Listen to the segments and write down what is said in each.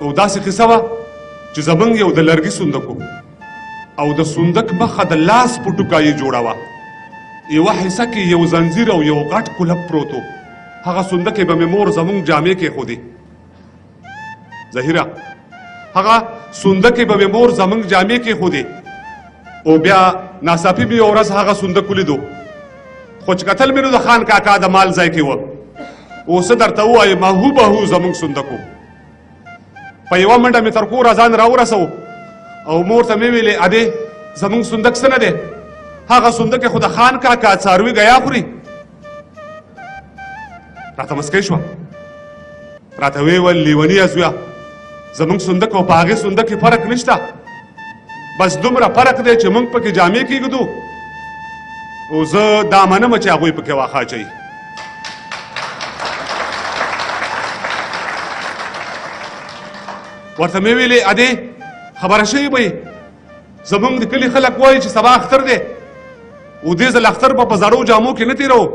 او داسې قصه وه چې زمونږ یو د لرګي صندوق او د صندوق مخه د لاس په ټوکه یې جوړه وه. یوه حصه کې یو زنځیر او یو غټ کلب پروت و. هغه صندوق به مې مور زمونږ جامې کېښودې. ظهیره هغه صندوق به مې مور زمونږ جامې کېښودې او بیا ناڅاپي مې یوه ورځ هغه صندوق ولیدو، خو چې کتل مې نو د خان کاکا د مال ځای کې وه. اوس درته ووایم هوبهو زمونږ صندوق و. په یوه منډه مې تر کوره ځان راورسو او مور ته مې ویلې ادې زمونږ صندوق څه نه دی؟ هغه صندوق خو د خان کاکا څاروي ګیا خوري. راته مسکی شوه، راته ویې ویل لیونیه زویه زمونږ صندوق او په هغې صندوق کې فرق نشته، بس دومره فرق دی چې موږ پکې جامې کېږدو او زه دا منمه چې هغوی پکې واښه اچوي. ورته مې ویلې ادې خبره شوې به زمونږ د کلي خلک وایي چې سبا اختر دی او دې ځل اختر به په زړو جامو کې نه تېروو.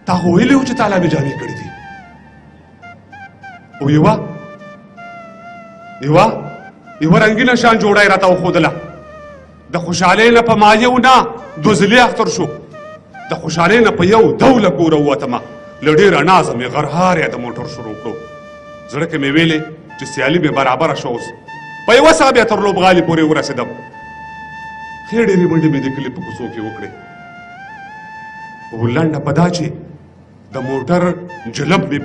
تا خو ویلي وو چې تا لا مې جامې کړي دي. او یوه رنګینه شان جوړه یې راته وښودله. د خوشحالۍ نه په مایو نه دوزلي اختر شو. د خوشحالۍ نه په یو ډوله کوره ووتمه. له ډېره نازه مې غرهار یا د موټر شروع کړو. زړه کې مې ویلې چې سیالي مې برابره شو. اوس په یوه ساه بیا تر لوبغالي پورې ورسېدم. ښې ډېرې منډې مې د کلي په کوڅو کې وکړې. او لنډه په دا چې د موټر جلب مې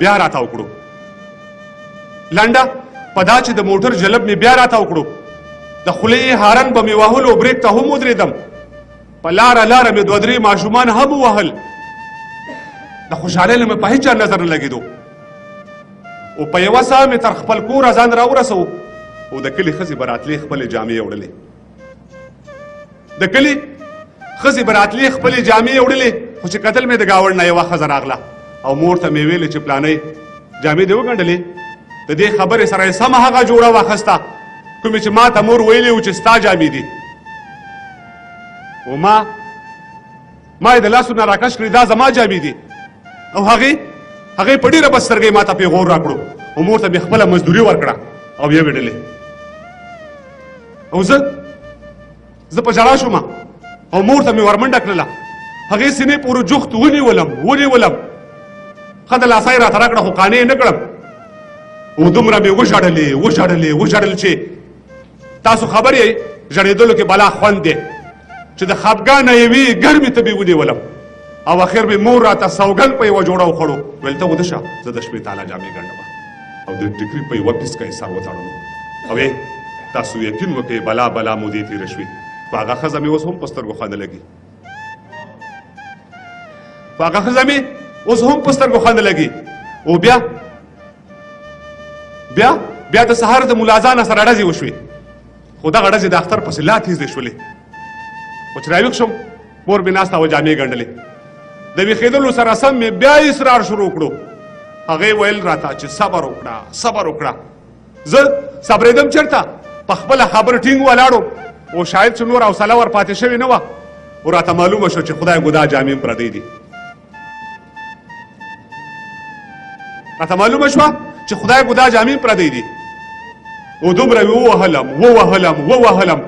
بیا راته وکړو. د خولې هارن به مې وهل او بریک ته هم ودرېدم. په لاره مې دوه درې ماشومان هم ووهل. د خوشحالۍ نه مې په هېچا نظر نه لګېدو. او په یوه ساه مې تر خپل کوره ځان راورسو او د کلي ښځې به راتلې خپلې جامې یې وړلې. خو چې کتل مې د ګاوړ نه یوه ښځه راغله او مور ته مې ویلې چې پلانۍ جامې دې وګنډلې؟ د دې خبرې سره یې سمه هغه جوړه واخسته کومې چې ما ته مور ویلې وو چې ستا جامې دي. او ما یې د لاسو نه راکش کړې دا زما جامې دي. او هغې په ډېره بدسترګۍ ما ته پیغور راکړو او مور ته مې خپله مزدوري ورکړه او یې ویډلې. او زه په ژړا شوم او مور ته مې ورمنډه کړله. هغې سینې پورې جوخت ونیولم ښه د لاسه یې راته راکړه خو قانع یې نه کړم. او دومره مې وژړل چې تاسو خبر یې ژړېدلو کې بلا خوند دی چې د خفګان نه یوې ګرمې تبې ونیولم. او اخر مې مور راته سوګند په یوه جوړه وخوړو. ویل ته وده شه زه د شپې تاله جامې ګنډم او د ټیکري په یوه پیسکه یې سر وتړلو. او تاسو یقین وکړئ بلا مودې تېره شوې خو هغه ښځه مې اوس هم په سترګو ښه نه لګي. او بیا د سهار د ملا ځانه سره ډزې وشوې خو دغه ډزې د اختر پسې لا تېزې شولې. خو چې راویښ شم مور مې ناسته وه جامې ګنډلې. د ویښېدلو سره سم مې بیا اصرار شروع کړو. هغې ویل راته چې صبر وکړه. زه صبرېدم چېرته په خپله خبره ټینګ ولاړو او شاید چې نور حوصله ور پاتې شوې نه وه. او راته معلومه شو چې خدای ګدا جامې پردۍ دي. او دومره مې ووهلم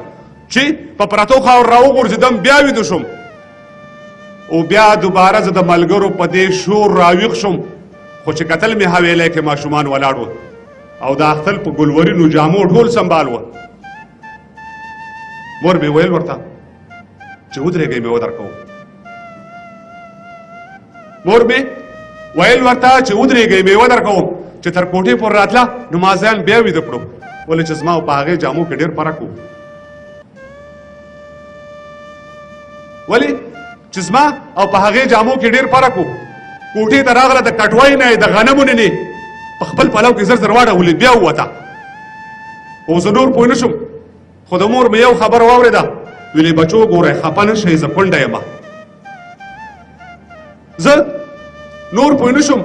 چې په پرتو خاور راوغورځېدم. بیا ویده شوم او بیا دوباره زه د ملګرو په دې شور راویښ شوم. خو چې کتل مې حویلی کې ماشومان ولاړ وو او د اختر په ګلورینو جامو ټول سنبال وه. مور مې ویل ورته چې ودرېږئ مې ودرکوم. چې تر کوټې پورې راتله نو ما ځان بیا ویده کړو ولې چې زما او په هغې جامو کې ډېر فرق و. کوټې ته راغله د کټوۍ نه د غنمو نه په خپل پلو کې زر واړولې بیا ووته. او زه نور پوه نه شم خو د مور مې یو خبر واورېده. ویلې بچو ګورئ خفه نه شئ زه کونډه یمه. زه نور پوه نه شم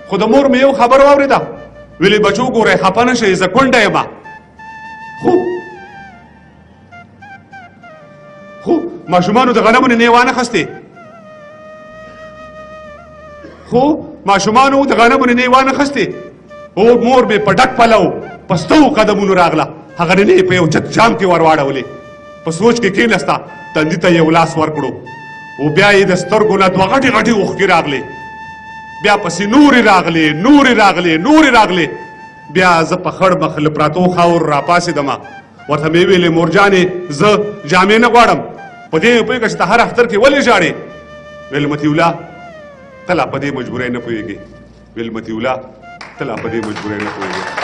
خو د مور مې یو خبر واورېده. ویلې بچو ګورئ خفه نه شئ زه کونډه یمه. خو ماشومانو د غنمو نه وانه خستې. او مور مې په ډک پلو پستو قدمونو راغله هغه نه په یو جام کې ور واړولې په سوچ کې کېنستا تندي ته یو لاس ورکړو او بیا یې د سترګو نه دوه غټې غټې اوښکې راغلې بیا پسې نورې راغلې بیا زه په خړ مخ له پراتو خاور راپاسېدم ورته مې ویلې مورجانې زه جامې نه غواړم په دې نه پوهېږه چې ته هر اختر کې ولې ژاړې ویل متي الله ته لا په دې مجبورۍ نه پوهېږې